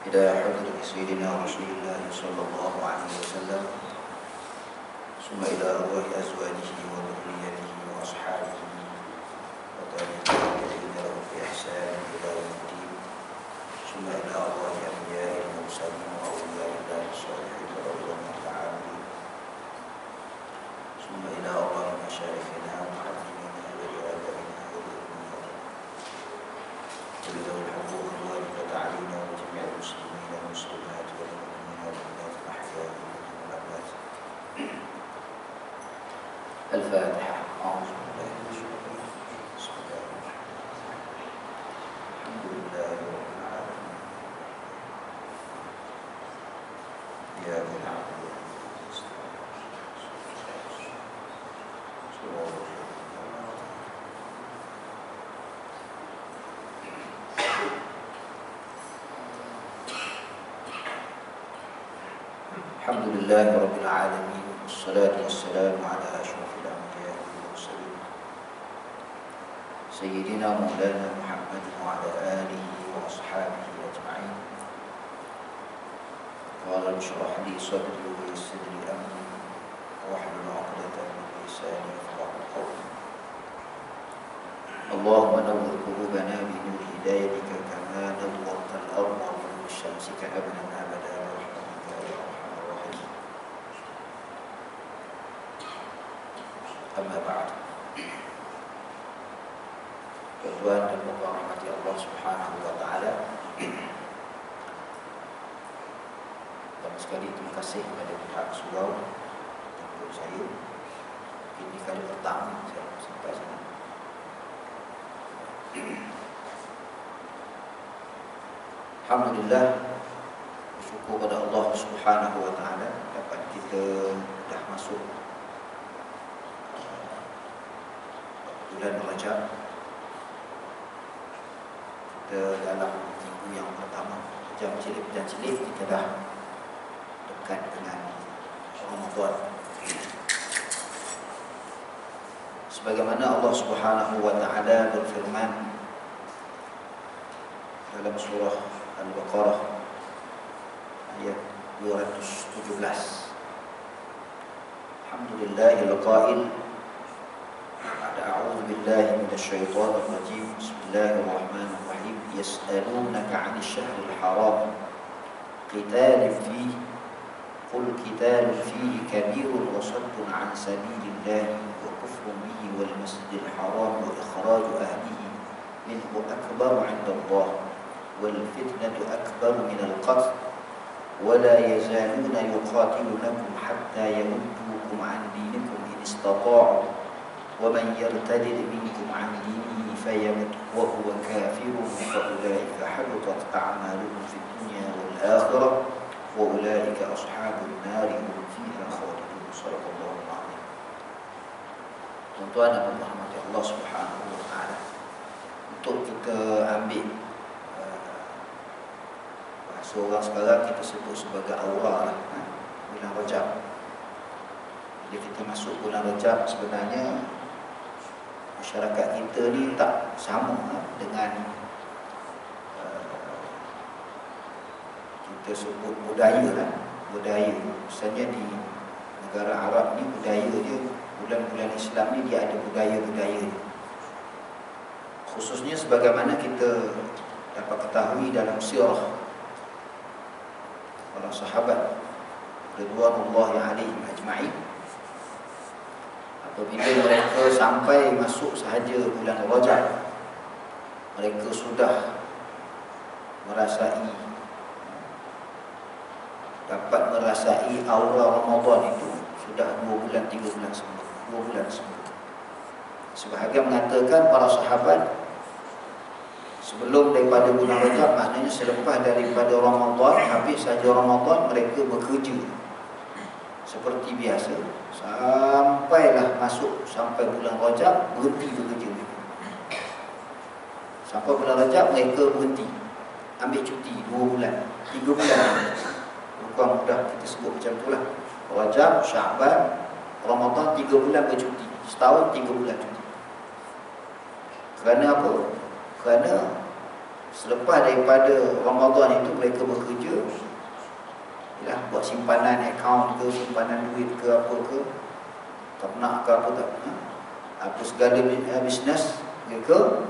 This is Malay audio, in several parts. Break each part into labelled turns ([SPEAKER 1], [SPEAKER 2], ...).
[SPEAKER 1] إلى حضرة سيدنا رسول الله صلى الله عليه وسلم ثم إلى أرواح أزواجه وذريته وأصحابه وتابعين لهم بإحسان إلى يوم الدين ثم إلى أرواح أنبياء المرسلين وأولياء الله الصالحين رضي الله تعالى ثم إلى أرواح مشايخنا ومعلمينا ولآبائنا وذرياتنا ولذوي الحقوق الواجبة علينا وجميع المسلمين والمسلمات والمؤمنين والمؤمنات الأحياء والأموات. الفاتحة. أعوذ بالله من الشيطان الرجيم. بسم الله الرحمن الرحيم. الحمد لله رب العالمين. إياك نعبد وإياك نستعين. صراط الحمد لله رب العالمين والصلاة والسلام على أشرف الأنبياء والمرسلين سيدنا مولانا محمد وعلى آله وأصحابه أجمعين. قال اشرح لي صدري ويسر لي أمري واحلل عقدة من لساني يفقهوا قولي. اللهم نور قلوبنا بنور هدايتك كما نورت الأرض بنور الشمس كأبنا أبدا برحمتك يا أرحم الراحمين. أما بعد. Tuan dan puan rahmati Allah Subhanahu wa taala. Pertama sekali terima kasih kepada pihak surau untuk saya. Ini kali pertama saya sampai sini. Alhamdulillah, bersyukur kepada Allah Subhanahu wa taala dapat kita dah masuk bulan Rajab. Kita dalam minggu yang pertama, jam cilip dan cilip kita dah dekat dengan Ramadan. Sebagaimana Allah Subhanahu wa taala berfirman dalam surah Al-Baqarah ayat 217. Alhamdulillahil qail أعوذ بالله من الشيطان الرجيم بسم الله الرحمن الرحيم يسألونك عن الشهر الحرام قتال فيه قل قتال فيه كبير وصد عن سبيل الله وكفر به والمسجد الحرام وإخراج أهله منه أكبر عند الله والفتنة أكبر من القتل ولا يزالون يقاتلونكم حتى يردوكم عن دينكم إن استطاعوا ومن يرتد منكم عن دينه فيمت وهو كافر فأولئك حبطت أعمالهم في الدنيا والآخرة وأولئك أصحاب النار هم فيها خالدون. صدق الله العظيم. Tuan-tuan dan rahmat Allah Subhanahu wa taala, untuk kita ambil bahasa orang sekarang kita sebut sebagai aura lah, bulan Rajab. Bila kita masuk bulan Rajab, sebenarnya masyarakat kita ni tak sama dengan kita sebut budaya lah. Budaya misalnya di negara Arab ni budaya dia, bulan-bulan Islam ni dia ada budaya-budaya dia. Khususnya sebagaimana kita dapat ketahui dalam sirah para sahabat ridwanullahi alaihim ajma'in, apabila mereka sampai masuk sahaja bulan Rajab, mereka sudah dapat merasai aura Ramadan itu sudah 2 bulan 3 bulan sebelum. 2 bulan sebelum. Sebahagian mengatakan para sahabat sebelum daripada bulan Rajab, maknanya selepas daripada Ramadan, habis saja Ramadan, mereka bekerja seperti biasa sampailah masuk sampai bulan Rajab, berhenti bekerja. Sampai bulan Rajab mereka berhenti, ambil cuti 2 bulan 3 bulan, bukan mudah kita sebut macam itulah. Rajab, Syaban, Ramadan 3 bulan bercuti, setahun 3 bulan cuti. Kerana apa? Kerana Selepas daripada Ramadan itu mereka bekerja, yalah, buat simpanan akaun ke, simpanan duit ke, apa ke, tak nak ke apa, tak nak, apa segala bisnes mereka,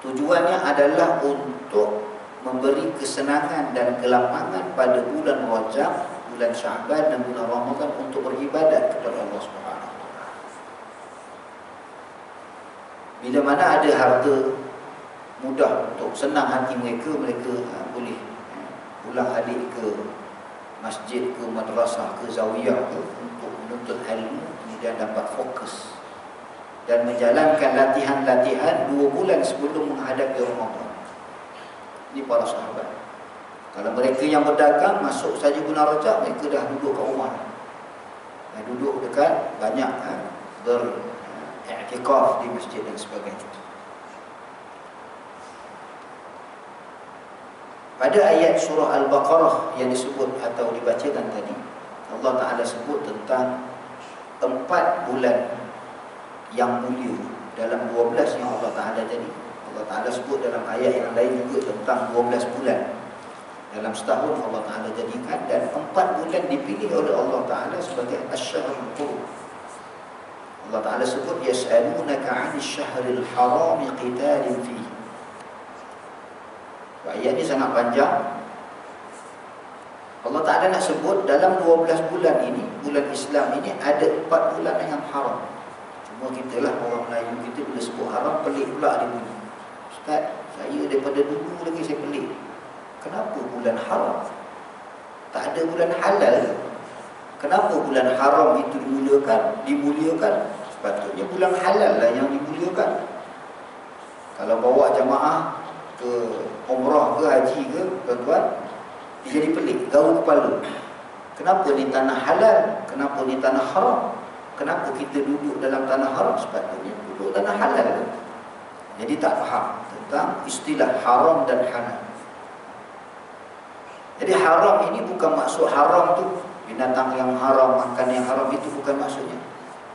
[SPEAKER 1] tujuannya adalah untuk memberi kesenangan dan kelapangan pada bulan Rajab, bulan Syaban dan bulan Ramadan untuk beribadat kepada Allah Subhanahu wa taala. Bila mana ada harta mudah untuk senang hati mereka, mereka boleh pulang alik ke masjid, ke madrasah, ke zawiyah ke, untuk menuntut ilmu, kemudian dapat fokus dan menjalankan latihan-latihan 2 bulan sebelum menghadapi Ramadan. Ini para sahabat. Kalau mereka yang berdagang, masuk saja bulan Rajab, mereka dah duduk kat rumah, dah duduk dekat banyak beriktikaf di masjid dan sebagainya. Pada ayat surah Al-Baqarah yang disebut atau dibacakan tadi, Allah Ta'ala sebut tentang 4 bulan yang mulia dalam 12 yang Allah Ta'ala jadi. Allah Ta'ala sebut dalam ayat yang lain juga tentang 12 bulan dalam setahun Allah Ta'ala jadikan, dan 4 bulan dipilih oleh Allah Ta'ala sebagai Asy-Syahrul Hurum. Allah Ta'ala sebut yas'alunaka 'anil syahril haram qitalin fihi. Ayat ini sangat panjang. Allah Ta'ala nak sebut dalam 12 bulan ini, bulan Islam ini, ada 4 bulan yang haram. Cuma kita lah, orang Melayu kita bila sebut haram, pelik pula dia bunyi. Ustaz, saya daripada dulu lagi saya pelik, kenapa bulan haram? Tak ada bulan halal. Kenapa bulan haram itu dimuliakan? Sepatutnya bulan halal lah yang dimuliakan. Kalau bawa jamaah ke umrah ke haji ke, tuan-tuan, dia jadi pelik, gaul kepala. Kenapa ni tanah halal? Kenapa ni tanah haram? Kenapa kita duduk dalam tanah haram? Sepatutnya duduk tanah halal. Jadi tak faham tentang istilah haram dan halal. Jadi haram ini bukan maksud haram tu binatang yang haram, makan yang haram, itu bukan maksudnya.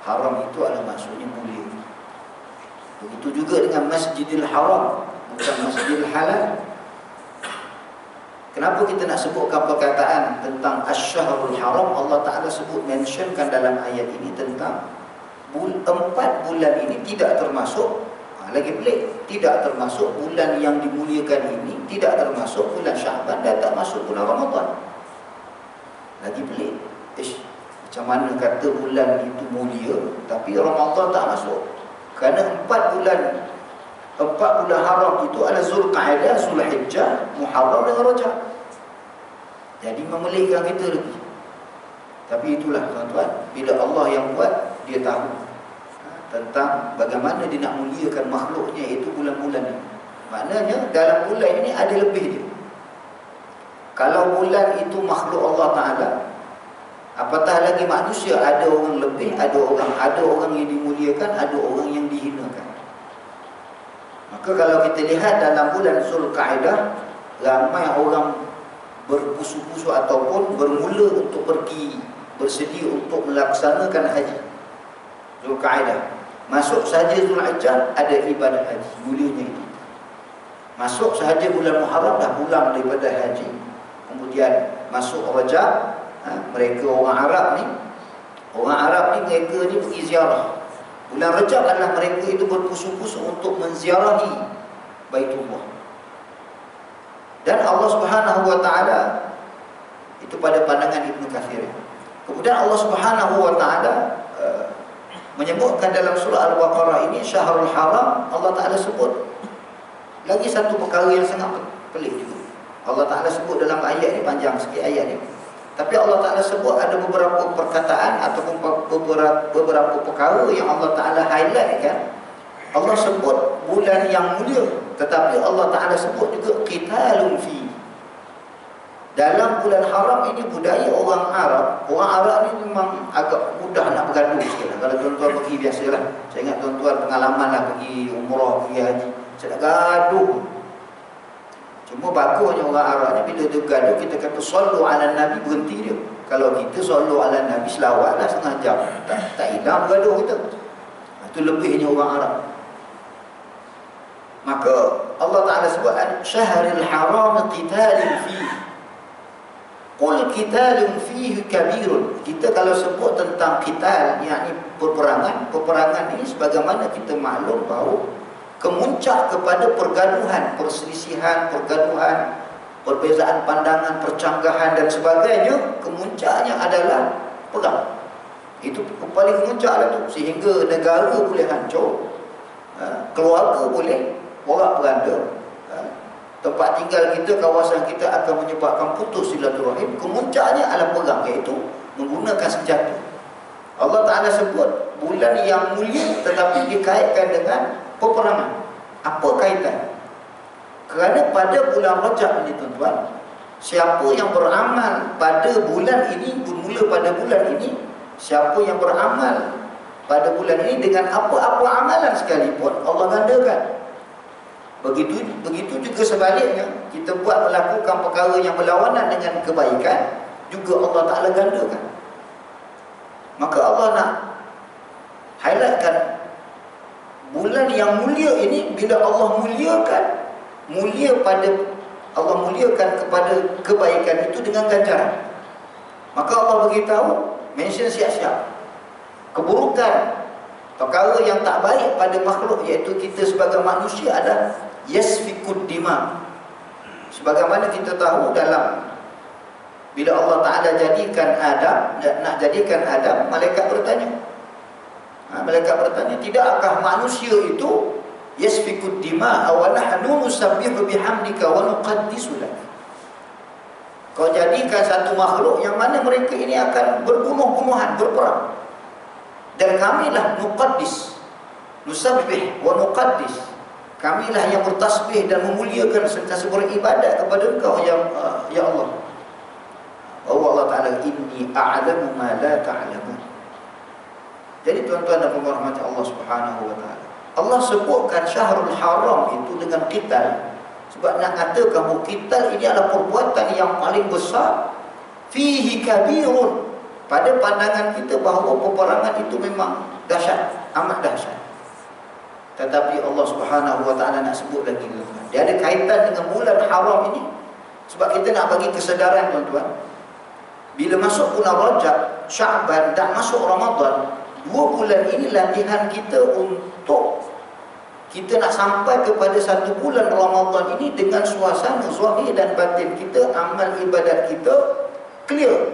[SPEAKER 1] Haram itu adalah maksudnya mulia. Begitu juga dengan Masjidil Haram, bukan Masjidil Halal. Kenapa kita nak sebutkan perkataan tentang Asy-Syahrul Haram? Allah Ta'ala sebut, mentionkan dalam ayat ini tentang 4 bulan ini tidak termasuk, lagi pelik, tidak termasuk bulan yang dimuliakan ini, tidak termasuk bulan Syaban dan tak masuk bulan Ramadan. Lagi pelik. Macam mana kata bulan itu mulia tapi Ramadan tak masuk? Kerana 4 bulan haram itu adalah Zulqa'dah, Zulhijjah, Muharram dan Rajab. Jadi memelihkan kita lagi. Tapi itulah tuan-tuan, bila Allah yang buat, dia tahu tentang bagaimana dia nak muliakan makhluknya, itu bulan-bulan ini. Maknanya dalam bulan ini ada lebih dia. Kalau bulan itu makhluk Allah Ta'ala, apatah lagi manusia, ada orang lebih, ada orang yang dimuliakan, ada orang yang dihinakan. Maka kalau kita lihat dalam bulan Zulqa'dah, ramai orang berpusu-pusu ataupun bermula untuk pergi, bersedia untuk melaksanakan haji. Zulqa'dah masuk sahaja, Zulhijjah ada ibadah haji, mulianya itu. Masuk sahaja bulan Muharram dah pulang daripada haji. Kemudian masuk Rajab, mereka orang Arab ni mereka ni pergi ziarah. Bulan Rajab adalah mereka itu berpusu-pusu untuk menziarahi Baitullah. Dan Allah Subhanahu wa Ta'ala, itu pada pandangan Ibnu Katsir. Kemudian Allah Subhanahu wa Ta'ala menyebutkan dalam surah Al-Baqarah ini Syahrul Haram. Allah Ta'ala sebut lagi satu perkara yang sangat pelik juga. Allah Ta'ala sebut dalam ayat ini, panjang sikit ayat ini, tapi Allah Ta'ala sebut ada beberapa perkataan ataupun beberapa perkara yang Allah Ta'ala highlight kan. Allah sebut bulan yang mulia, tetapi Allah Ta'ala sebut juga qitalun fi. Dalam bulan haram ini budaya orang Arab ni memang agak mudah nak bergaduh sikit. Kalau tuan-tuan pergi, biasalah, saya ingat tuan-tuan pengalaman lah pergi umrah, pergi haji, saya nak gaduh. Cuma bagusnya orang Arab ni, bila dia gaduh, kita kata sallu ala Nabi, berhenti dia. Kalau kita sallu ala Nabi, selawatlah setengah jam, tak hilang bergaduh kita. Itu lebihnya orang Arab. Maka Allah Ta'ala sebut syahril haram qitalin fihi. Qul qitalun fihi kabirun. Kita kalau sebut tentang qital, yakni peperangan ini sebagaimana kita maklum bahawa kemuncak kepada pergaduhan, perselisihan, pergaduhan, perbezaan pandangan, percanggahan dan sebagainya, kemuncaknya adalah perang. Itu paling muncak lah tu, sehingga negara boleh hancur, keluarga boleh porak-poranda, tempat tinggal kita, kawasan kita akan menyebabkan putus silaturahim. Kemuncaknya adalah perang, iaitu menggunakan senjata. Allah Ta'ala sebut bulan yang mulia tetapi dikaitkan dengan peperangan. Apa kaitan? Kerana pada bulan Rajab ini tuan-tuan, siapa yang beramal pada bulan ini, bermula pada bulan ini, siapa yang beramal pada bulan ini dengan apa-apa amalan sekalipun, Allah gandakan. Begitu juga sebaliknya, kita buat melakukan perkara yang berlawanan dengan kebaikan, juga Allah Ta'ala gandakan. Maka Allah nak highlightkan bulan yang mulia ini, bila Allah muliakan, Allah muliakan kepada kebaikan itu dengan ganjaran. Maka Allah beritahu, mention siap-siap keburukan, perkara yang tak baik pada makhluk, iaitu kita sebagai manusia, adalah yasfikud dima. Sebagaimana kita tahu dalam, bila Allah Ta'ala jadikan Adam, nak jadikan Adam, malaikat bertanya, tidakkah manusia itu yasfikud dima wa nahnu nusabbihu bihamdika wa nuqaddisu lak? Kau jadikan satu makhluk yang mana mereka ini akan berbunuh-bunuhan, berperang, dan kamilah nuqaddis, nusabbih wa nuqaddis, kamilah yang bertasbih dan memuliakan sentiasa beribadat kepada Engkau ya Allah. Allah Ta'ala, inni a'lamu ma la ta'lamun. Jadi tuan-tuan dan puan-puan rahmat Allah Subhanahu wa Ta'ala, Allah sebutkan syahrul haram itu dengan qital, sebab nak katakan bahawa qital ini adalah perbuatan yang paling besar. Fihi kabirun, pada pandangan kita bahawa peperangan itu memang dahsyat, amat dahsyat. Tetapi Allah Subhanahu wa Ta'ala nak sebut lagi, dia ada kaitan dengan bulan haram ini, sebab kita nak bagi kesedaran tuan-tuan, bila masuk bulan Rajab, Sya'ban dan masuk Ramadan, 2 bulan ini latihan kita untuk kita nak sampai kepada 1 bulan Ramadan ini dengan suasana zahir dan batin kita, amal ibadat kita clear.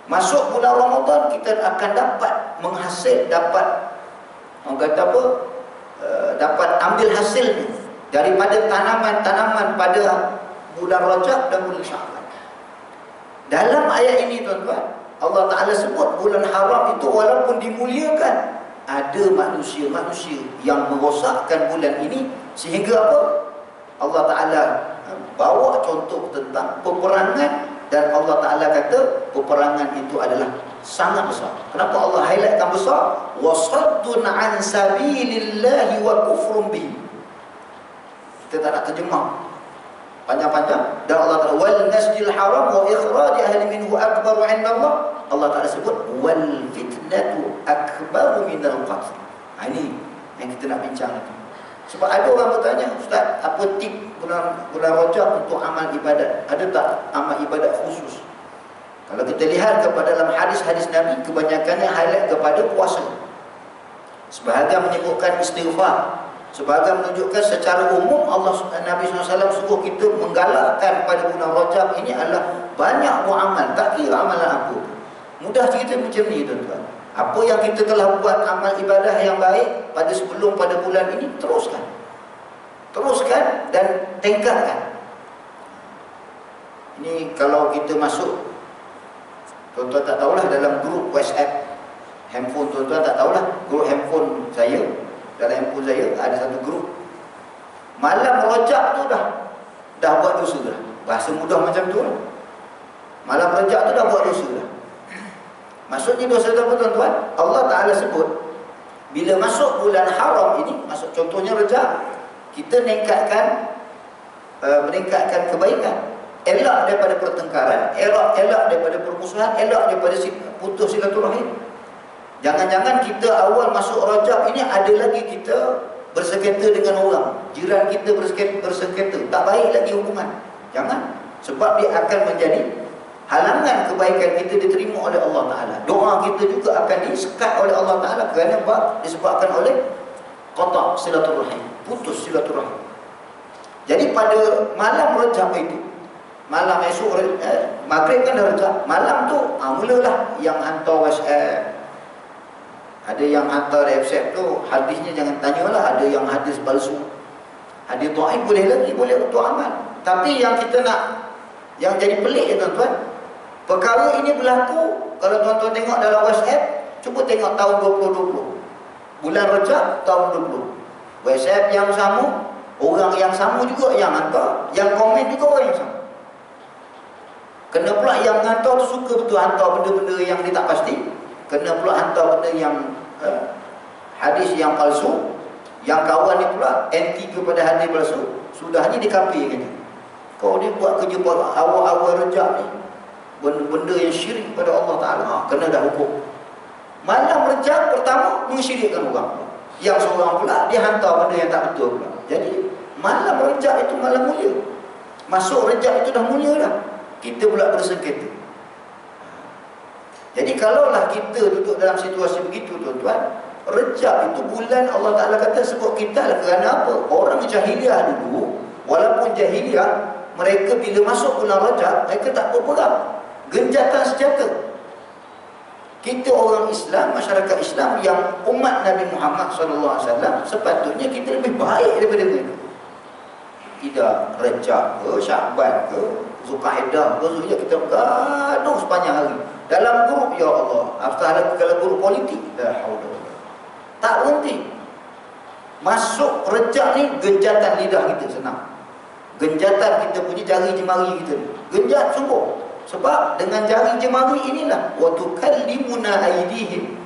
[SPEAKER 1] Masuk bulan Ramadan, kita akan dapat orang kata apa, dapat ambil hasilnya daripada tanaman-tanaman pada bulan Rajab dan bulan Sya'ban. Dalam ayat ini tuan-tuan, Allah Ta'ala sebut bulan haram itu walaupun dimuliakan, ada manusia-manusia yang merosakkan bulan ini, sehingga apa? Allah Ta'ala bawa contoh tentang peperangan, dan Allah Ta'ala kata peperangan itu adalah sangat besar. Kenapa Allah highlightkan besar? Wasaddun an sabilillahi wa kufrun bihi. Kita tak nak terjemah panjang-panjang. Dan Allah Ta'ala, wal masjidil haram wa ikhraj ahli minhu akbaru 'inda Allah. Allah Ta'ala sebut wal fitnatu akbaru minal qatl. Ini yang kita nak bincang itu. Sebab ada orang bertanya, Ustaz, apa tip bulan Rajab untuk amal ibadat? Ada tak amal ibadat khusus? Kalau kita lihat kepada dalam hadis-hadis Nabi, kebanyakannya highlight kepada puasa. Sebahagian menyebutkan istighfar. Sebahagian menunjukkan secara umum Nabi SAW suruh kita menggalakkan pada bulan Rajab ini adalah banyak beramal, tak kira amalan apa. Mudah cerita macam ni tuan-tuan. Apa yang kita telah buat amal ibadah yang baik pada bulan ini, teruskan dan tingkatkan. Ini kalau kita masuk, tuan-tuan tak tahulah, dalam grup WhatsApp handphone tuan-tuan tak tahulah, grup handphone saya, dalam handphone saya ada satu grup. Malam Rajab tu dah buat dosa dah. Bahasa mudah macam tu lah. Malam Rajab tu dah buat dosa dah. Maksudnya dosa apa tuan-tuan? Allah Ta'ala sebut bila masuk bulan haram ini, masuk contohnya Rajab, kita meningkatkan kebaikan, elak daripada pertengkaran, elak daripada permusuhan, elak daripada putus silaturahim. Jangan-jangan kita awal masuk Rajab ini ada lagi kita bersengketa dengan orang, jiran kita bersengketa, tak baik lagi hukuman. Jangan. Sebab dia akan menjadi halangan kebaikan kita diterima oleh Allah Ta'ala. Doa kita juga akan disekat oleh Allah Ta'ala kerana disebabkan oleh qata' silaturahim, putus silaturahim. Jadi pada malam Rajab itu, malam esok Maghrib kan dah Rajab, malam tu mulalah yang hantar WhatsApp. Ada yang hantar WhatsApp tu hadisnya jangan tanyalah, ada yang hadis palsu. Hadis dhaif boleh lagi, boleh untuk amal. Tapi yang kita nak, yang jadi pelik ya tuan-tuan, perkara ini berlaku kalau tuan-tuan tengok dalam WhatsApp, cuba tengok tahun 2020. Bulan Rajab tahun 20. WhatsApp yang sama, orang yang sama juga yang hantar, yang komen juga orang yang sama. Kena pula yang hantar tu suka betul hantar benda-benda yang dia tak pasti. Kena pula hantar benda yang hadis yang palsu. Yang kawan ni pula anti kepada hadis palsu. Sudahnya dia kafir kata. Kau dia buat kerja awal-awal Rajab ni, benda-benda yang syirik pada Allah Ta'ala, kena dah hukum. Malam Rajab pertama mensyirikkan orang. Yang seorang pula dia hantar benda yang tak betul pula. Jadi malam Rajab itu malam mulia. Masuk Rajab itu dah mulia dah. Kita pula bersengketa. Jadi kalaulah kita duduk dalam situasi begitu tuan-tuan, Rajab itu bulan Allah Ta'ala kata sebut kita lah kerana apa? Orang jahiliah dulu, walaupun jahiliah, mereka bila masuk bulan Rajab, mereka tak berperang, genjatan senjata. Kita orang Islam, masyarakat Islam yang umat Nabi Muhammad SAW, sepatutnya kita lebih baik daripada mereka. Tidak Rajab ke, Sya'ban ke, Zulkaidah ke, kita gaduh sepanjang hari dalam grup, ya Allah. Apatah kalau grup politik, la haula. Tak berhenti. Masuk Rajab ni genjatan lidah kita senang. Genjatan kita punya jari jemari kita ni, genjat sungguh. Sebab dengan jari jemari inilah wa tukallimuna aydihim.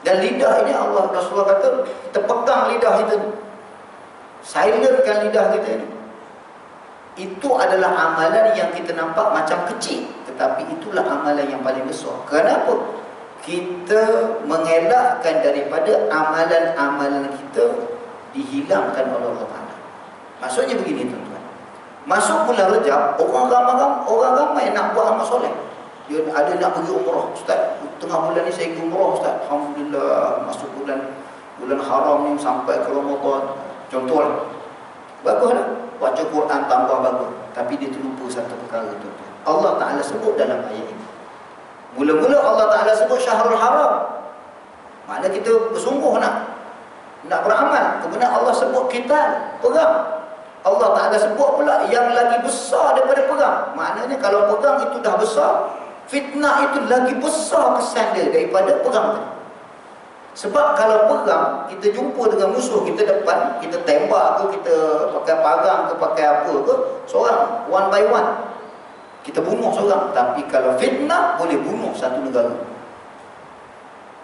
[SPEAKER 1] Dan lidah ini Allah Rasulullah kata kita pegang lidah kita ni, silentkan lidah kita ni. Itu adalah amalan yang kita nampak macam kecil, tetapi itulah amalan yang paling besar. Kenapa? Kita mengelakkan daripada amalan-amalan kita dihilangkan oleh Allah Ta'ala. Maksudnya begini tuan-tuan, masuk bulan Rajab, orang ramai nak buat amal soleh. Dia ada nak pergi umrah. Ustaz, tengah bulan ni saya pergi umrah Ustaz. Alhamdulillah, masuk bulan haram ni sampai ke Ramadan. Contohlah, baguslah, baca Quran tambah bagus. Tapi dia terlupa satu perkara tuan-tuan. Allah Ta'ala sebut dalam ayat ini, mula-mula Allah Ta'ala sebut Syahrul Haram, maknanya kita bersungguh nak beramal. Kemudian Allah sebut kita perang. Allah Ta'ala sebut pula yang lagi besar daripada perang. Maknanya kalau perang itu dah besar, fitnah itu lagi besar kesan dia daripada perang tadi. Sebab kalau perang, kita jumpa dengan musuh kita depan, kita tembak ke, kita pakai parang ke, pakai apa ke, seorang, one by one, kita bunuh seorang. Tapi kalau fitnah, boleh bunuh satu negara.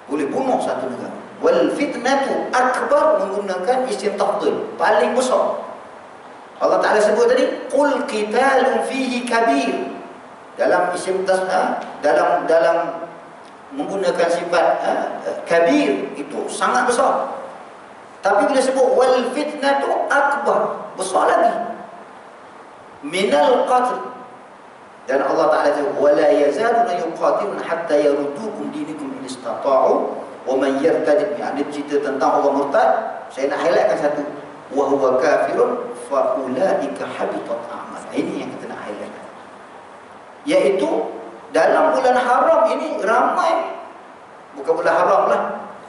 [SPEAKER 1] Boleh bunuh satu negara. Wal fitnatu akbar, menggunakan isim tafdhil, paling besar. Allah Ta'ala sebut tadi, qul qitalun fihi kabir. Dalam isim dalam menggunakan sifat kabir, itu sangat besar. Tapi bila sebut wal fitnatu akbar, besar lagi, minal qatl. Dan Allah Ta'ala sebut wala yazaluna yuqatiluna hatta yaruddukum dinikum in istata'u wa man yartadid. Ada cerita tentang orang murtad. Saya nak highlightkan satu, wa huwa kafirun fa ulaika habitat a'mal. Ini yang kita nak highlightkan, iaitu dalam bulan haram ini ramai, bukan bulan haram lah,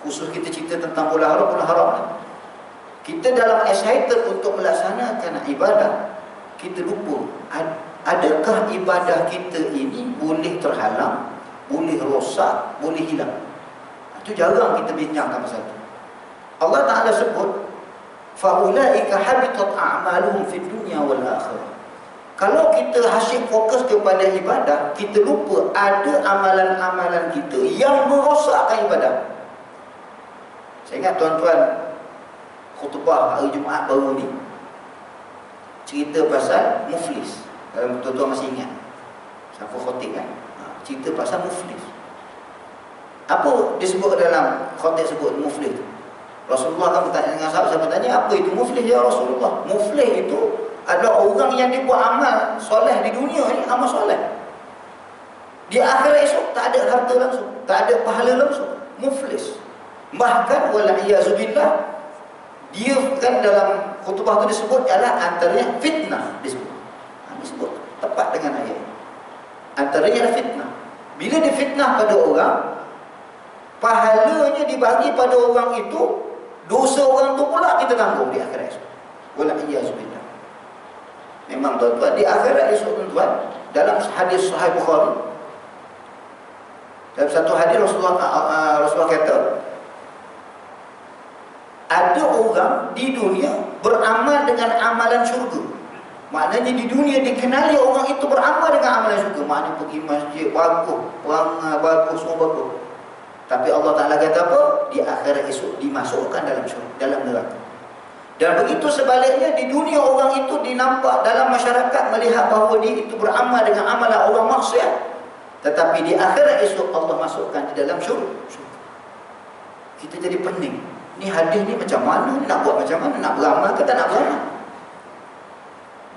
[SPEAKER 1] khusus kita cerita tentang bulan haram lah. Kita dalam excited untuk melaksanakan ibadah, kita lupa adakah ibadah kita ini boleh terhalang, boleh rosak, boleh hilang. Itu jarang kita bincangkan pasal itu. Allah Ta'ala sebut faulaika habitat a'maluhum fid dunya wal akhirah. Kalau kita asyik fokus kepada ibadah, kita lupa ada amalan-amalan kita yang merosakkan ibadah. Saya ingat tuan-tuan khutbah hari Jumaat baru ni cerita pasal muflis. Kalau tuan-tuan masih ingat, siapa khotib kan? Cerita pasal muflis. Apa disebut dalam khotib sebut muflis tu? Rasulullah akan bertanya dengan sahabat, tanya, apa itu muflih ya Rasulullah? Muflih itu adalah orang yang dia buat amal soleh di dunia ni, amal soleh. Di akhirat esok tak ada harta langsung, tak ada pahala langsung. Muflis. Bahkan wal'iyazubillah, dia kan dalam khutbah tu disebut adalah antaranya fitnah disebut. Disebut tepat dengan ayat. Antaranya adalah fitnah. Bila dia fitnah pada orang, pahalanya dibagi pada orang itu, dosa orang tu pula kita tanggung di akhirat esok. Wal'iyazubillah. Memang tuan-tuan, di akhirat esok tuan-tuan, dalam hadis Sahih Bukhari, dalam satu hadis Rasulullah kata, ada orang di dunia beramal dengan amalan syurga. Maknanya di dunia dikenali orang itu beramal dengan amalan syurga. Maknanya pergi masjid, bagus, perangai bagus, semua bagus. Tapi Allah Ta'ala kata apa? Di akhirat esok dimasukkan dalam syurga, dalam neraka. Dan begitu sebaliknya, di dunia orang itu dinampak dalam masyarakat melihat bahawa dia itu beramal dengan amalan orang maksiat. Tetapi di akhirat esok Allah masukkan di dalam syurga. Kita jadi pening. Ni hadis ni macam mana? Nak buat macam mana? Nak beramal ke tak nak beramal?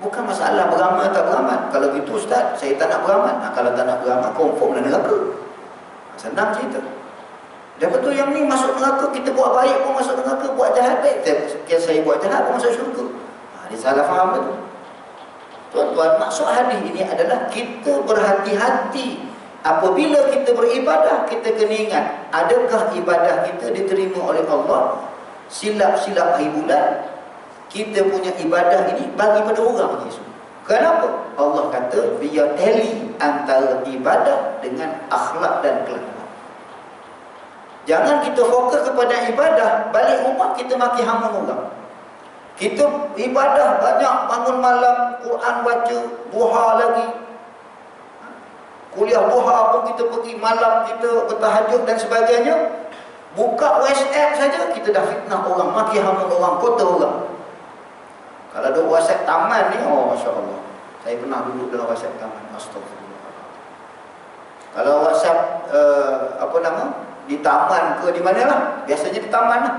[SPEAKER 1] Bukan masalah beramal tak beramal. Kalau gitu ustaz, saya tak nak beramal. Kalau tak nak beramal, confirm dalam neraka. Senang cerita. Dan betul yang ni masuk neraka, kita buat baik pun masuk neraka, buat jahat baik. Saya buat jahat pun masuk syurga. Dia salah faham betul. Tuan-tuan, maksud hadis ini adalah kita berhati-hati. Apabila kita beribadah, kita kena ingat, adakah ibadah kita diterima oleh Allah? Silap-silap hari bulan, kita punya ibadah ini bagi pada orang Yesus. Kenapa? Allah kata, biar tally antara ibadah dengan akhlak dan kelakuan. Jangan kita fokus kepada ibadah, balik rumah kita maki hamun orang. Kita ibadah banyak, bangun malam, Quran baca, duha lagi, kuliah duha pun kita pergi, malam kita bertahajud dan sebagainya. Buka WhatsApp saja kita dah fitnah orang, maki hamun orang, kota orang. Kalau ada WhatsApp taman ni, oh Masya Allah, saya pernah duduk dalam WhatsApp taman. Astagfirullah. Kalau WhatsApp di taman ke di mana lah, biasanya di taman lah.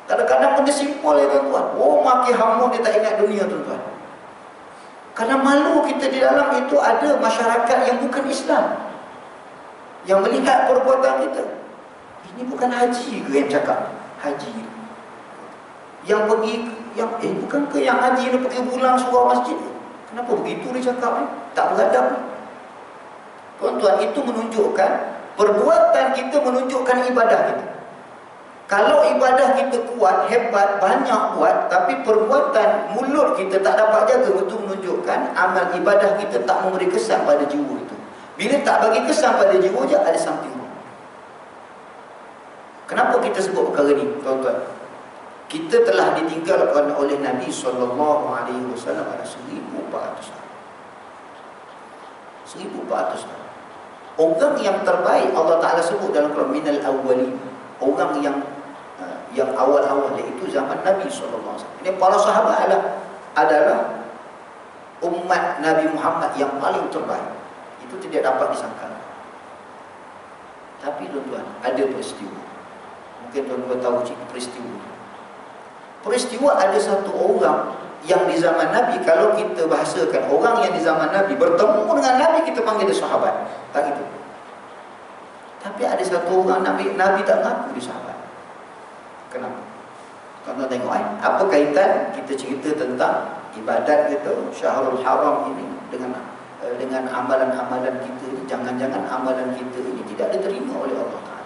[SPEAKER 1] Kadang-kadang benda simpel ya tuan-tuan. Oh, maki hamun, dia tak ingat dunia tuan-tuan. Karena malu kita di dalam itu ada masyarakat yang bukan Islam, yang melihat perbuatan kita. Ini bukan haji ke yang cakap? Haji yang pergi, yang bukan ke yang haji ni pergi pulang surau masjid? Kenapa begitu dia cakap ni? Tak beradab ni. Tuan-tuan, itu menunjukkan perbuatan kita, menunjukkan ibadah kita. Kalau ibadah kita kuat, hebat, banyak buat, tapi perbuatan mulut kita tak dapat jaga, itu menunjukkan amal ibadah kita tak memberi kesan pada jiwa itu. Bila tak bagi kesan pada jiwa je, ada something wrong. Kenapa kita sebut perkara ni, tuan-tuan? Kita telah ditinggalkan oleh Nabi SAW pada 1400 tahun. 1400 tahun. Orang yang terbaik Allah Ta'ala sebut dalam Quran, minal awwalin. Orang yang awal-awal, iaitu zaman Nabi SAW. Ini para sahabat adalah umat Nabi Muhammad yang paling terbaik. Itu tidak dapat disangkal. Tapi tuan-tuan, ada peristiwa. Mungkin tuan-tuan tahu peristiwa. Peristiwa ada satu orang yang di zaman Nabi, kalau kita bahasakan orang yang di zaman Nabi bertemu dengan Nabi, kita panggil dia sahabat. Tak gitu. Tapi ada satu orang Nabi tak ngaku dia sahabat. Kenapa? Kalau tengok apa kaitan kita cerita tentang ibadat kita, Syahrul Haram ini dengan amalan-amalan kita ini. Jangan-jangan amalan kita ini tidak diterima oleh Allah Ta'ala.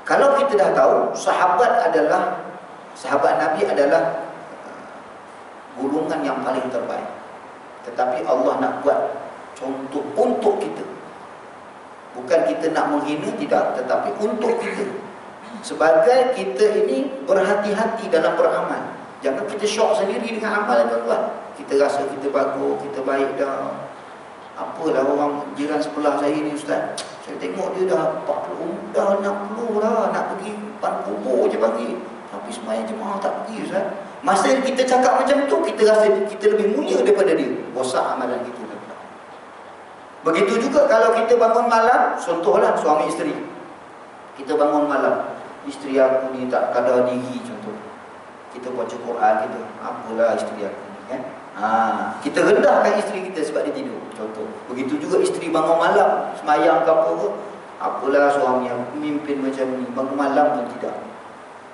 [SPEAKER 1] Kalau kita dah tahu sahabat Nabi adalah golongan yang paling terbaik, tetapi Allah nak buat contoh untuk kita. Bukan kita nak menghina, tidak, tetapi untuk kita. Sebagai kita ini berhati-hati dalam beramal. Jangan kita syok sendiri dengan amalan tuan-tuan. Kita rasa kita bagus, kita baik dah. Apalah orang jiran sebelah saya ni ustaz, saya tengok dia dah 40, dah 60 dah, nak pergi pan kubur je pagi, tapi sembahyang jemaah tak pergi ustaz. Masa kita cakap macam tu, kita rasa kita lebih mulia daripada dia. Rosak amalan kita. Begitu juga kalau kita bangun malam, contohlah suami isteri, kita bangun malam, isteri aku ni tak kadar diri contoh. Kita baca Quran kita, apalah isteri aku ni kan. Kita rendahkan isteri kita sebab dia tidur contoh. Begitu juga isteri bangun malam semayang ke apa ke, apalah suami yang memimpin macam ni, bangun malam pun tidak.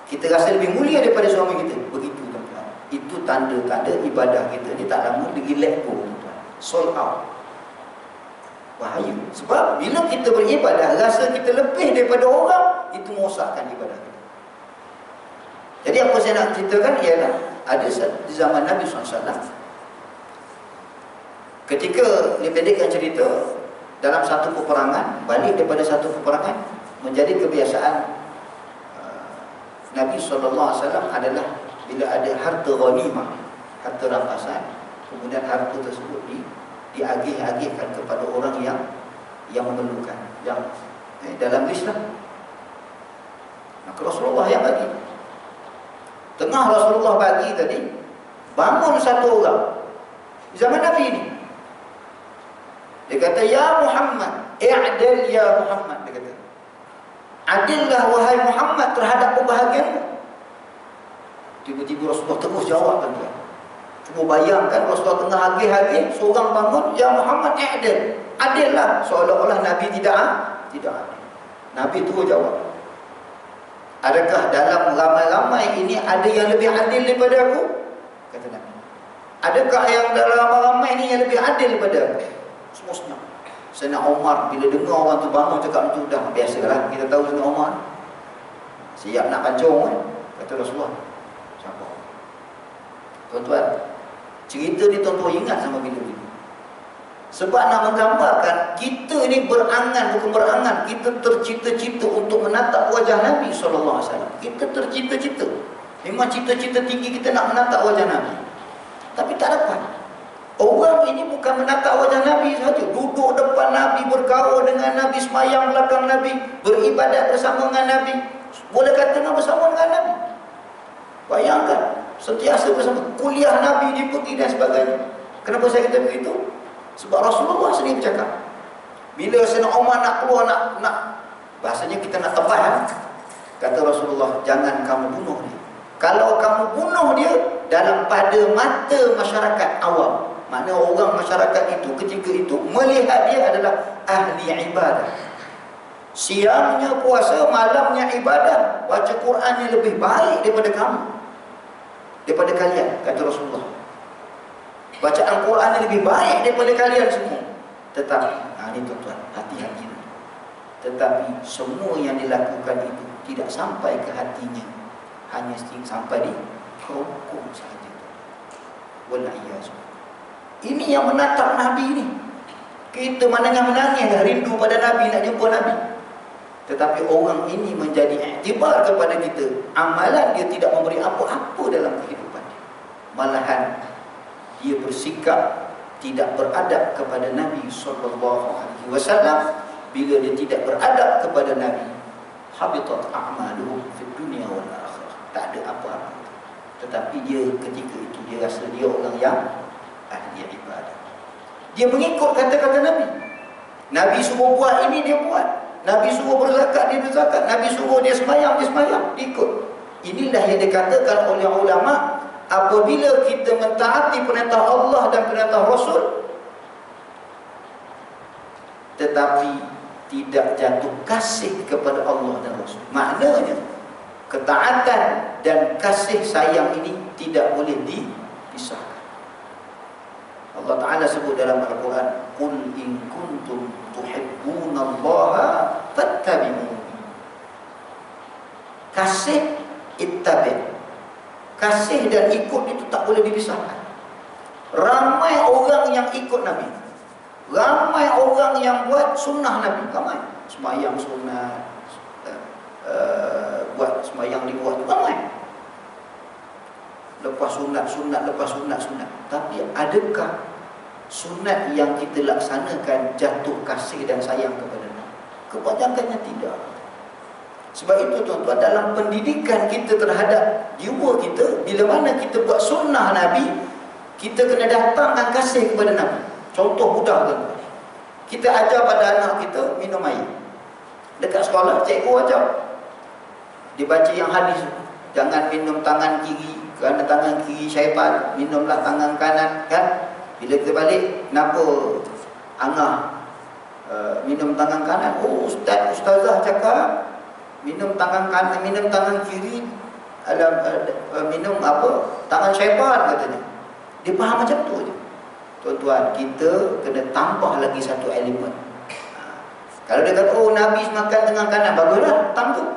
[SPEAKER 1] Kita rasa lebih mulia daripada suami kita. Begitu tuan-tuan. Itu tanda-tanda ibadah kita ni tak lama lagi let go tuan-tuan. Sold out. Bahaya. Sebab bila kita beribadah rasa kita lebih daripada orang, itu merosakkan ibadah kita. Jadi apa saya nak ceritakan ialah ada di zaman Nabi SAW, ketika dipendekkan cerita, dalam satu peperangan, balik daripada satu peperangan, menjadi kebiasaan Nabi SAW adalah bila ada harta ghanimah, harta rampasan, kemudian harta tersebut diagih-agihkan kepada orang yang memerlukan, yang dalam list lah. Maka Rasulullah yang bagi. Tengah Rasulullah bagi tadi, bangun satu orang di zaman Nabi ini. Dia kata, "Ya Muhammad, i'dil ya Muhammad." Dia kata, "Adillah wahai Muhammad terhadap pembahagianmu." Tiba-tiba Rasulullah terus jawab tuan-tuan. Cuma bayangkan Rasulullah tengah agih-agih, seorang bangun, "Ya Muhammad, i'dil." Adillah, seolah-olah Nabi tidak adil. Nabi terus jawab, "Adakah dalam ramai-ramai ini ada yang lebih adil daripada aku?" Kata Nabi. "Adakah yang dalam ramai-ramai ini yang lebih adil daripada aku?" Semua senyap. Sayyidina Umar bila dengar orang tu bangun cakap macam tu, dah biasalah, kita tahu Sayyidina Umar siap nak pancung kan. Kata Rasulullah, "Sabar." Tuan-tuan, cerita ni tuan-tuan ingat sama bila-bila. Sebab nak menggambarkan kita ni berangan, bukan berangan, kita tercita-cita untuk menatap wajah Nabi SAW. Kita tercita-cita, memang cita-cita tinggi kita nak menatap wajah Nabi, tapi tak dapat. Orang ini bukan menatap wajah Nabi saja, duduk depan Nabi, bergaul dengan Nabi, semayang belakang Nabi, beribadat bersama dengan Nabi, boleh kata bersama dengan Nabi. Bayangkan, sentiasa bersama, kuliah Nabi diikuti dan sebagainya. Kenapa saya kata begitu? Sebab Rasulullah sendiri bercakap, bila Sayyidina Umar nak keluar, nak bahasanya kita nak tebas, kata Rasulullah, "Jangan kamu bunuh dia. Kalau kamu bunuh dia, dalam pada mata masyarakat awam, maknanya orang masyarakat itu ketika itu melihat dia adalah ahli ibadah. Siangnya puasa, malamnya ibadah, baca Qurannya lebih baik daripada kamu, daripada kalian," kata Rasulullah. Bacaan Qurannya lebih baik daripada kalian semua. Tetapi, ini tuan-tuan, hati-hati. Tetapi semua yang dilakukan itu tidak sampai ke hatinya, hanya sampai di kerongkong sahaja. Wallahiyazu. Ini yang menatap Nabi ni. Kita mananya menangis rindu pada Nabi, nak jumpa Nabi. Tetapi orang ini menjadi iktibar kepada kita. Amalan dia tidak memberi apa-apa dalam kehidupan dia. Malahan dia bersikap tidak beradab kepada Nabi SAW. Bila dia tidak beradab kepada Nabi, habitat a'maluhu fid dunya wal akhirah. Tak ada apa-apa. Tetapi dia ketika itu dia rasa dia orang yang ahli ibadah. Dia mengikut kata-kata Nabi. Nabi suruh buat ini, dia buat. Nabi suruh berzakat, dia berzakat. Nabi suruh dia semayang, dia semayang. Dia ikut. Inilah yang dikatakan oleh ulama, apabila kita mentaati perintah Allah dan perintah Rasul, tetapi tidak jatuh kasih kepada Allah dan Rasul. Maknanya, ketaatan dan kasih sayang ini tidak boleh dipisahkan. Allah Ta'ala sebut dalam Al-Quran, "Qul in kuntum tuhibbunallaha fattabi'uni." Kasih, ittabi'. Kasih dan ikut itu tak boleh dipisahkan. Ramai orang yang ikut Nabi, ramai orang yang buat sunnah Nabi, ramai. Semayang sunnah, buat semayang dibuat, ramai. Lepas sunat, lepas sunat. Tapi adakah sunat yang kita laksanakan jatuh kasih dan sayang kepada Nabi? Kebanyakannya tidak. Sebab itu tuan-tuan, dalam pendidikan kita terhadap jiwa kita, bila mana kita buat sunnah Nabi, kita kena datangkan kasih kepada Nabi. Contoh mudah tuan-tuan, kita ajar pada anak kita minum air. Dekat sekolah, cikgu ajar Dibaca yang hadis, jangan minum tangan kiri kerana tangan kiri syaitan, minumlah tangan kanan, kan? Bila kita balik, kenapa angah minum tangan kanan? Oh, ustazah cakap minum tangan kanan, minum tangan kiri minum apa? Tangan syaitan katanya. Dia faham macam tu je. Tuan-tuan, kita kena tambah lagi satu elemen. Kalau dia kata, oh Nabi makan dengan kanan, baguslah, tambah.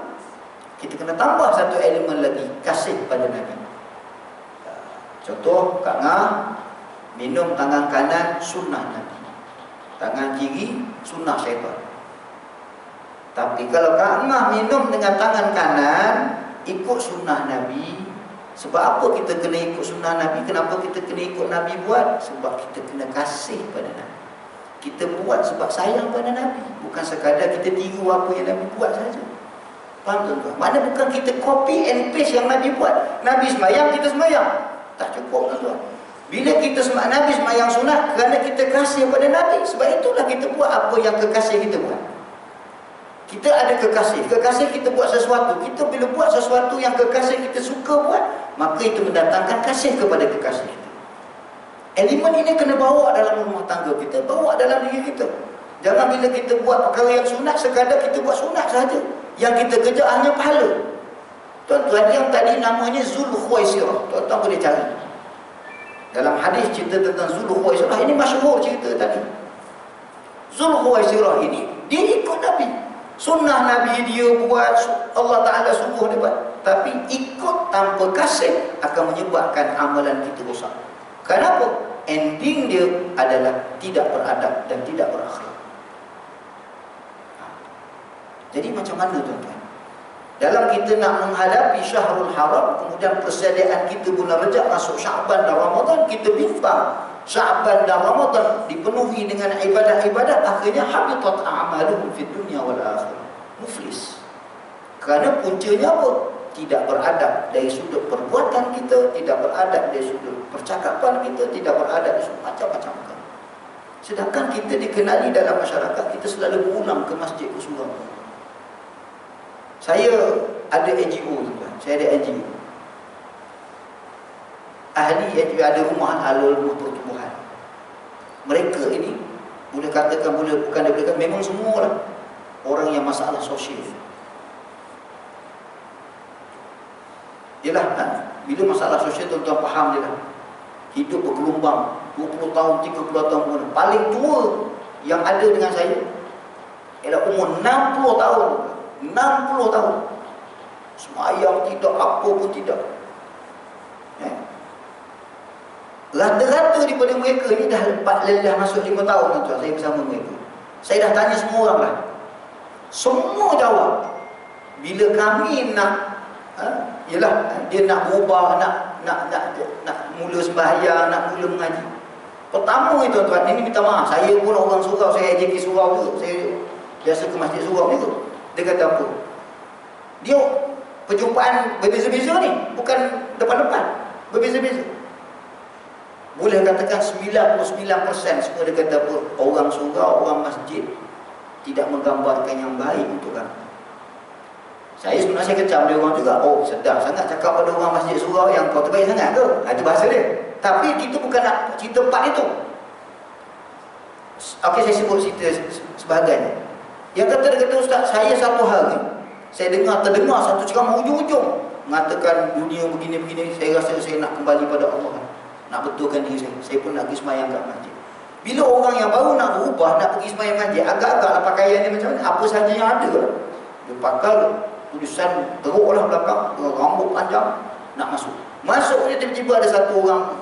[SPEAKER 1] Kita kena tambah satu elemen lagi, kasih pada Nabi. Contoh, Kak Ngah minum tangan kanan, sunnah Nabi. Tangan kiri, sunnah syaitan. Tapi kalau Kak Ngah minum dengan tangan kanan, ikut sunnah Nabi. Sebab apa kita kena ikut sunnah Nabi? Kenapa kita kena ikut Nabi buat? Sebab kita kena kasih pada Nabi. Kita buat sebab sayang pada Nabi, bukan sekadar kita tiru apa yang Nabi buat saja. Faham tuan-tuan? Mana bukan kita copy and paste yang Nabi buat. Nabi semayang, kita semayang. Tak cukup tuan-tuan. Bila kita Nabi semayang sunat, kerana kita kasih pada Nabi. Sebab itulah kita buat apa yang kekasih kita buat. Kita ada kekasih. Kekasih kita buat sesuatu. Kita bila buat sesuatu yang kekasih kita suka buat, maka itu mendatangkan kasih kepada kekasih kita. Elemen ini kena bawa dalam rumah tangga kita, bawa dalam diri kita. Jangan bila kita buat perkara yang sunat, sekadar kita buat sunat saja. Yang kita kejar hanya pahala. Tuan-tuan, yang tadi namanya Zulkhuwaisirah, tuan-tuan boleh cari. Dalam hadis cerita tentang Zulkhuwaisirah, ini masyhur cerita tadi. Zulkhuwaisirah ini, dia ikut Nabi. Sunnah Nabi dia buat, Allah Ta'ala suruh dia buat. Tapi ikut tanpa kasih akan menyebabkan amalan kita rosak. Kenapa? Ending dia adalah tidak beradab dan tidak berakhlak. Jadi macam mana tuan-tuan? Dalam kita nak menghadapi Syahrul Haram, kemudian persediaan kita bulan Rajab masuk Sya'ban dan Ramadan, kita bimbang. Sya'ban dan Ramadan dipenuhi dengan ibadah-ibadah, akhirnya habitat a'maluhum fid dunya wal akhirah. Muflis. Kerana puncanya apa? Tidak beradab dari sudut perbuatan kita, tidak beradab dari sudut percakapan kita, tidak beradab dari sudut macam-macam. Sedangkan kita dikenali dalam masyarakat, kita selalu berulang ke masjid, ke surau. Saya ada NGO tuan. Saya ada NGO. Ahli NGO, ada rumah rumah pertubuhan. Mereka ini boleh katakan, boleh bukan dikatakan, memang semualah orang yang masalah sosial. Yalah, bila masalah sosial tuan-tuan faham je lah. Hidup bergelombang 20 tahun, 30 tahun. Paling tua yang ada dengan saya ialah umur 60 tahun. 60 tahun. Semayang tidak, apa pun tidak. Rata-rata daripada mereka ni dah masuk 5 tahun tuan-tuan saya bersama mereka. Saya dah tanya semua orang lah. Semua jawab. Bila kami nak yalah, dia nak berubah, nak mula sembahyang, nak mula mengaji. Pertama ni tuan-tuan, ini minta maaf, saya pun orang surau, saya AJK surau juga. Saya biasa ke masjid surau juga. Dia kata apa? Dia perjumpaan berbeza-beza ni, bukan depan-depan, berbeza-beza. Boleh katakan 99% semua dia kata apa? Orang surau, orang masjid tidak menggambarkan yang baik untuk kami. Saya sebenarnya saya kecam dia orang juga. Oh, sedap sangat cakap pada orang masjid surau yang kau terbaik sangat ke? Itu bahasa dia. Tapi kita bukan nak cerita part itu. Okey, saya sebut cerita sebagainya. Yang kata, dia kata, Ustaz, saya satu hari saya terdengar satu ceramah hujung-hujung mengatakan dunia begini-begini. Saya rasa saya nak kembali pada Allah, nak betulkan diri saya. Saya pun nak pergi semayang kat masjid. Bila orang yang baru nak berubah, nak pergi semayang masjid, agak-agaklah pakaian dia macam mana, apa sahaja yang ada. Dia pakai tulisan teruklah belakang, rambut panjang, nak masuk. Masuk ni tiba-tiba ada satu orang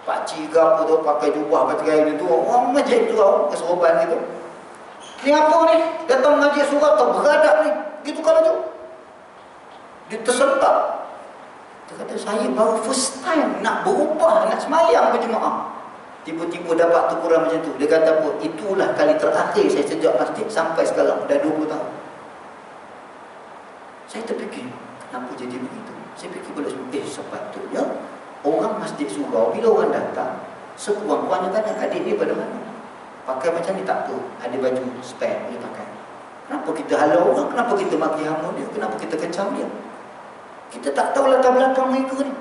[SPEAKER 1] pakcik ke apa tu, pakai jubah baterai dia tu, orang masjid tu, keseroban gitu. Ni apa ni? Datang masjid surau terberadab ni. Gitu kalau tu. Dia tersentak. Dia kata, saya baru first time nak berubah, nak semayang berjemaah. Tiba-tiba dapat teguran macam tu. Dia kata apa? Itulah kali terakhir saya sejak masjid sampai sekarang. Dah 20 tahun. Saya terfikir, kenapa jadi begitu? Saya fikir pula, sepatutnya orang masjid surau, bila orang datang, sekurang-kurangnya tanya, adik ni pada mana? Pakai macam ni tak apa, ada baju spare boleh pakai. Kenapa kita halau orang? Kenapa kita maki hama dia? Kenapa kita kecam dia? Kita tak tahu latar belakang mereka ni.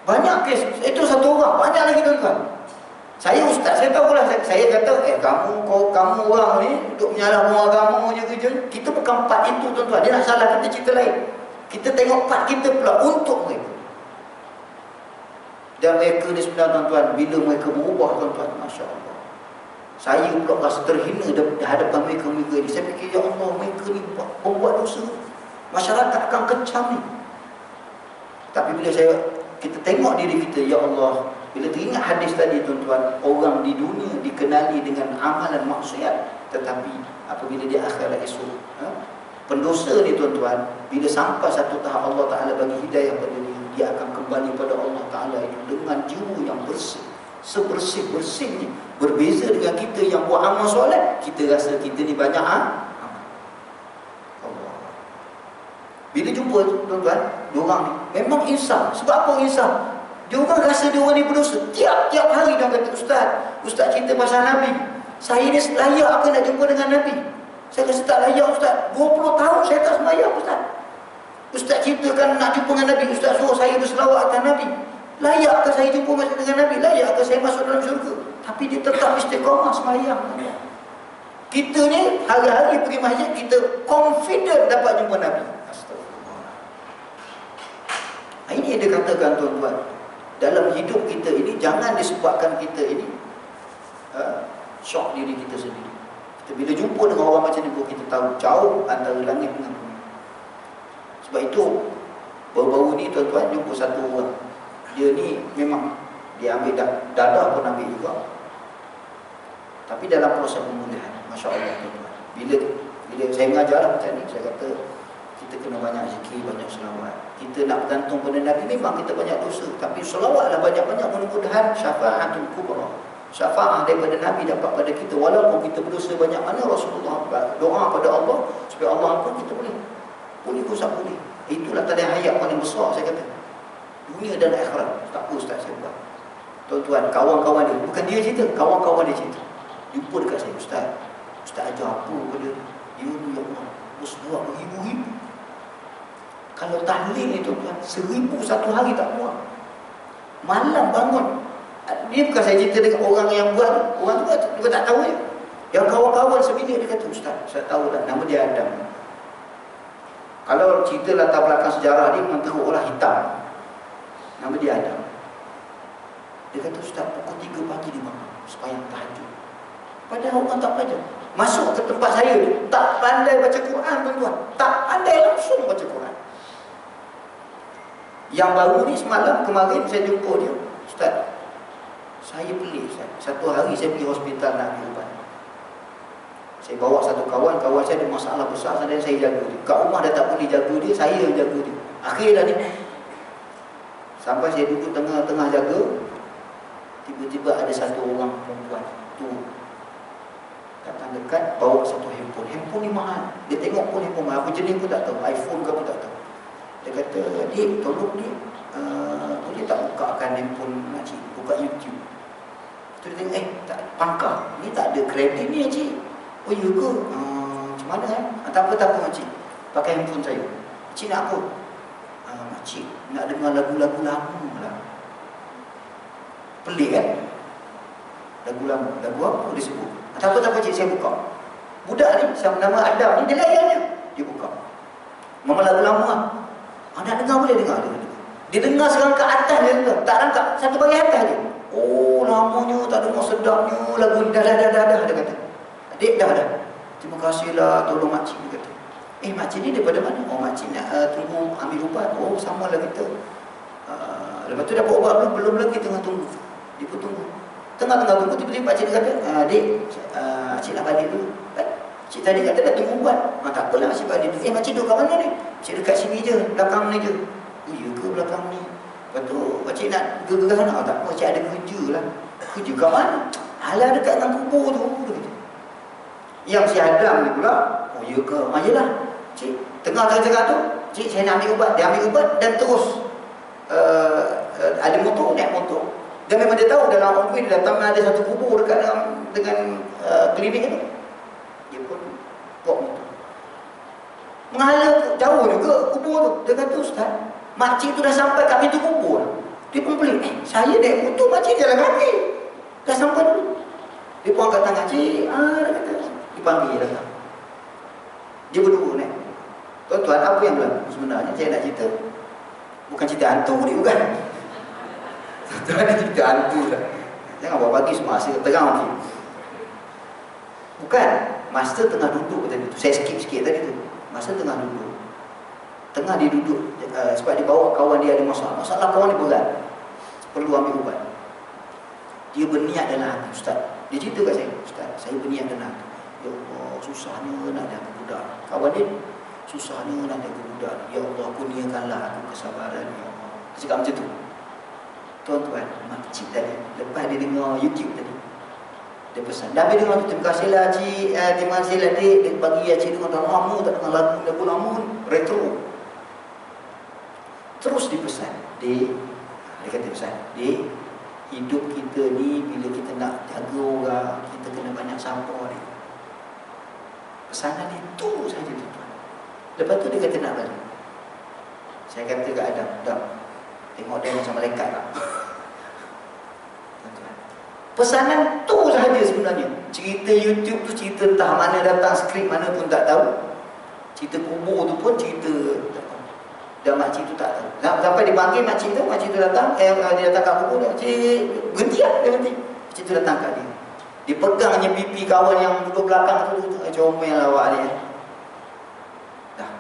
[SPEAKER 1] Banyak kes. Itu satu orang. Banyak lagi tuan-tuan. Saya ustaz, saya tahulah. Saya kata, kamu orang ni duk menyalah orang agama je kerja. Kita bukan part itu tuan-tuan. Dia nak salah kita cerita lain. Kita tengok part kita pula untuk mereka. Dan mereka ni sebenarnya tuan-tuan, bila mereka berubah tuan-tuan, Masya Allah, saya pula rasa terhina di hadapan mereka ni. Saya fikir, ya Allah, mereka ni membuat dosa. Masyarakat akan kecam ni. Tapi bila kita tengok diri kita, ya Allah, bila teringat hadis tadi tuan-tuan, orang di dunia dikenali dengan amalan maksiat, tetapi apabila di akhirat esok, pendosa ni tuan-tuan, bila sampai satu tahap Allah Ta'ala bagi hidayah pada dia akan kembali pada Allah Ta'ala itu dengan jiwa yang bersih, sebersih-bersihnya. Berbeza dengan kita yang buat amal solat, kita rasa kita ni banyak amal. Allah. Bila jumpa tuan-tuan, diorang ni memang insaf. Sebab apa insaf? Diorang rasa diorang ni berdosa. Tiap-tiap hari diorang kata, Ustaz cerita pasal Nabi, saya ni layak ke nak jumpa dengan Nabi? Saya rasa tak layak Ustaz. 20 tahun saya tak sembahyang Ustaz. Ustaz ceritakan nak jumpa dengan Nabi, Ustaz suruh saya berselawat atas Nabi. Layakkah saya jumpa dengan Nabi? Layakkah saya masuk dalam syurga? Tapi dia tetap istiqamah sembahyang. Kita ni hari-hari pergi masjid, kita confident dapat jumpa Nabi. Astagfirullah. Ini yang dia katakan tuan-tuan, dalam hidup kita ini jangan disebabkan kita ini syok diri kita sendiri. Kita bila jumpa dengan orang macam ni, kita tahu jauh antara langit dengan bumi. Sebab itu baru-baru ni tuan-tuan jumpa satu orang, dia ni memang dia ambil dadah pun ambil juga, tapi dalam proses pemulihan, Masya Allah tuan-tuan. Bila saya mengajar macam ni, saya kata kita kena banyak zikir, banyak selawat. Kita nak bergantung pada Nabi, memang kita banyak dosa, tapi selawatlah banyak-banyak, mudah-mudahan syafa'atul kubra, syafaat daripada Nabi dapat pada kita. Walaupun kita berdosa banyak mana, Rasulullah doa pada Allah supaya Allah ampun, kita boleh usah boleh. Itulah tanda hayat paling besar, saya kata, dunia dan akhirat. Tak apa Ustaz saya buat. Tuan-tuan, kawan-kawan dia, bukan dia cerita, kawan-kawan dia cerita, jumpa dekat saya, Ustaz ajar apa pada dia ni, ya Allah, berselawat beribu-ribu. Kalau tahlil ni tuan-tuan, 1000 satu hari tak muat. Malam bangun. Dia bukan saya cerita dengan orang yang buat, orang tu juga tak tahu je. Yang kawan-kawan sebilik dia kata, Ustaz, saya tahu dah, nama dia Adam. Kalau cerita latar belakang sejarah dia, memang teruk lah, hitam. Nama dia Adam. Dia kata, Ustaz, pukul 3 pagi dia bangun sembahyang tahajud. Padahal orang tak belajar. Masuk ke tempat saya tu, tak pandai baca Quran tuan-tuan. Tak pandai langsung baca Quran. Yang baru ni semalam, kemarin saya jumpa dia, Ustaz, saya pelik Ustaz. Satu hari saya pergi hospital nak ambil ubat. Saya bawa satu kawan saya ada masalah besar, dan saya jaga dia. Kat rumah dah tak boleh jaga dia, saya yang jaga dia. Akhirnya ni, sampai saya duduk tengah-tengah jaga, tiba-tiba ada satu orang perempuan tu datang dekat, bawa satu handphone. Handphone ni mahal. Dia tengok pun handphone mahal, apa jenis pun tak tahu, iPhone ke apa tak tahu. Dia kata, Dik, tolong Dik, boleh tak bukakan handphone makcik, buka YouTube. Tu dia tengok, tak, pangkah, ni tak ada kredit ni makcik. Oh ya ke? Macam mana tak apa makcik, pakai handphone saya. Makcik nak apa? Makcik nak dengar lagu-lagu lama lah. Pelik kan? Lagu lama, lagu apa dia sebut? Tak apa cik, saya buka. Budak ni, nama Adam ni, dia layannya, dia buka. Memang lagu lama lah. Nak dengar boleh dengar. Dia dengar sekarang ke atas dia dengar, tak rangkap, satu bagian atas je. Oh lamanya, tak dengar sedapnya lagu ni. Dah dia kata, Adik dah. Terima kasihlah, tolong makcik, dia kata. Makcik ni daripada mana? Oh makcik nak tunggu ambil ubat. Oh sama lah kita. Lepas tu dapat ubat belum lagi, tengah tunggu. Dia pun tunggu. Tengah-tengah tunggu, tiba-tiba pakcik dia kata, Adik, makcik nak balik dulu. Cik tadi kata dah tunggu ubat. Tak apalah makcik balik dulu. Makcik duduk kat mana ni? Makcik dekat sini je, belakang ni je. Oh ya ke belakang ni? Lepas tu makcik nak gegar sana. Tak apa, makcik ada kerja lah. Kerja kat mana? Alah dekat dengan kubur tu. Yang si Adam ni pula, oh ya ke? Yelah cik, tengah-tengah tu, cik saya nak ambil ubat. Dia ambil ubat dan terus ada motor, naik motor. Dan memang dia tahu dalam on way dia datang ada satu kubur dekat dengan klinik itu. Dia pun bawa motor. Menghala jauh juga kubur tu. Dia kata, Ustaz, makcik tu dah sampai kat pintu kubur. Dia pun pelik, saya naik motor, makcik jalan kaki. Dah sampai dulu. Dia pun angkat tangan, cik, dia kata, dipanggil datang. Dia berdua naik. Tuan-tuan, apa yang berlaku? Sebenarnya saya nak cerita, bukan cerita hantu ni, bukan. Tuan-tuan, ada cerita hantu dah. Jangan buat pagi semua, saya terang nanti. Bukan, masa tengah duduk tadi tu. Saya skip sikit tadi tu. Masa tengah duduk. Tengah dia duduk, sebab dia bawa kawan dia ada masalah. Masalah kawan dia berat, perlu ambil ubat. Dia berniat dalam hati, Ustaz. Dia cerita kat saya, Ustaz, saya berniat dalam hati. Ya Allah, susahnya nak jaga budak. Kawan dia, susahnya nak jaga budak. Ya Allah, kurniakanlah aku kesabaran. Ya Allah. Dia cakap macam tu. Tuan-tuan, makcik tadi, lepas dia dengar YouTube tadi, dia pesan, dah habis dengar tu, terima kasihlah cik, terima kasihlah dik. Dia bagi cik dengar dah lama, tak dengar lagu lama ni, retro. Terus dipesan, dia kata pesan, dik, hidup kita ni bila kita nak jaga orang, kita kena banyak sabar ni. Pesanan itu saja tuan. Lepas tu dia kata nak balik. Saya kata kat Adam, Adam, tengok dia macam malaikat tak? Pesanan tu sahaja sebenarnya. Cerita YouTube tu cerita entah mana datang skrip mana pun tak tahu. Cerita kubur tu pun cerita tak tahu. Dan makcik tu tak tahu. Sampai dipanggil makcik tu datang, dia datang kat kubur, makcik berhenti lah, dia berhenti. Makcik tu datang kat dia. Dia pegangnya pipi kawan yang duduk belakang tu, comel lah awak dia. Dah.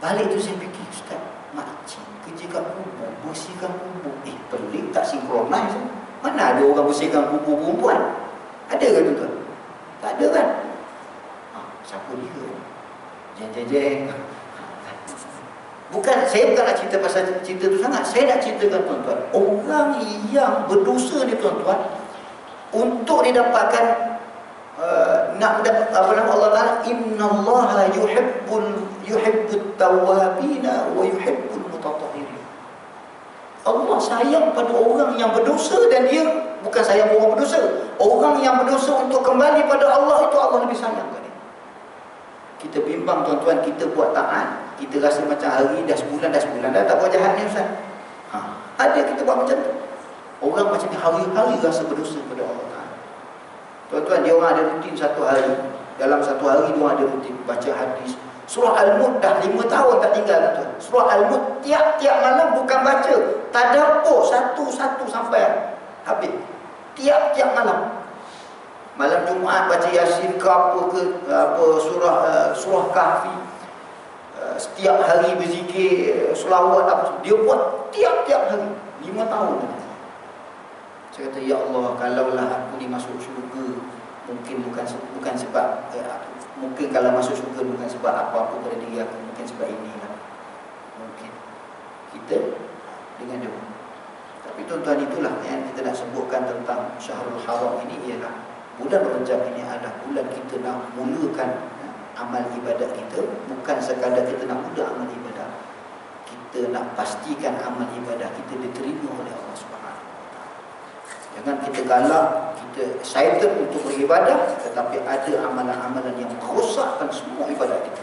[SPEAKER 1] Balik tu saya fikir, Ustaz, makcik kerja kat kubur, bersihkan kubur. Pelik tak sinkronis. Mana ada orang bersihkan kubur perempuan? Ada ke tuan-tuan? Tak ada kan? Siapa dia? Jeng-jeng. Bukan, saya bukan nak cerita pasal cerita tu sangat. Saya nak ceritakan tuan-tuan, orang yang berdosa ni tuan-tuan, untuk didapatkan nak mendapat apa nama Allah Taala, innallaha yuhibbut tawwabina wa yuhibbul mutatahhirin. Allah sayang pada orang yang berdosa, dan dia bukan sayang orang berdosa. Orang yang berdosa untuk kembali pada Allah, itu Allah lebih sayang pada dia. Kita bimbang tuan-tuan, kita buat taat, kita rasa macam hari dah sebulan dah tak buat jahat ni Ustaz. Ada kita buat macam tu. Orang macam ni hari-hari rasa berdosa pada Allah Taala. Tuan-tuan, dia orang ada rutin satu hari. Dalam satu hari dia orang ada rutin baca hadis. Surah Al-Mulk dah 5 tahun tak tinggal tuan. Surah Al-Mulk tiap-tiap malam bukan baca, tadabbur satu-satu sampai habis. Tiap-tiap malam. Malam Jumaat baca Yasin ke apa surah Kahfi. Setiap hari berzikir, selawat apa. Dia buat tiap-tiap hari 5 tahun. Saya kata, ya Allah, kalaulah aku ni masuk syurga, mungkin bukan sebab mungkin kalau masuk syurga bukan sebab apa-apa pada diri aku, mungkin sebab inilah. Mungkin kita dengan dia. Tapi tuan-tuan, itulah yang kita nak sebutkan tentang Syahrul Haram ini, ialah bulan Rajab ini adalah bulan kita nak mulakan amal ibadat kita. Bukan sekadar kita nak mula amal ibadat, kita nak pastikan amal ibadat kita diterima oleh Allah Subhanahu Wa Taala. Jangan kita galak, kita excited untuk beribadah, tetapi ada amalan-amalan yang merosakkan semua ibadat kita.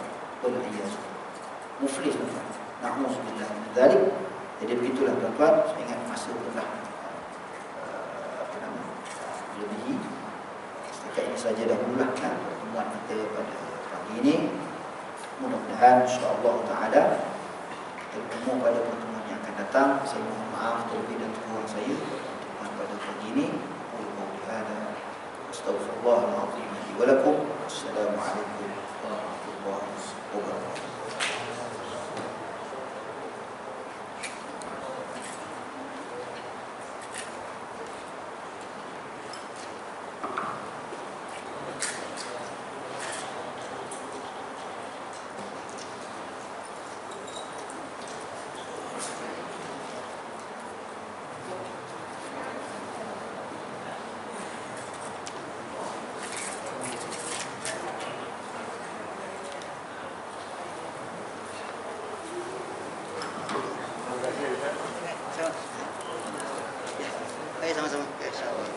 [SPEAKER 1] Muflis tuan-tuan. Na'udzubillah min dzalik. Jadi begitulah tuan-tuan. Saya ingat masa telah melebihi. Setakat ini saja dahululah pertemuan kita pada pagi ini. Mudah-mudahan insya-Allah taala kita bertemu pada pertemuan yang akan datang. Saya mohon maaf terlebih dan kurang saya pada pagi ini. Astaghfirullahaladzim wa lakum. Assalamualaikum warahmatullahi wabarakatuh. Sama-sama. InsyaAllah.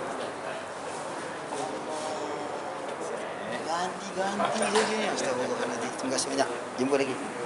[SPEAKER 1] Ganti saja. Astagfirullahaladzim. Terima kasih banyak. Jemput lagi.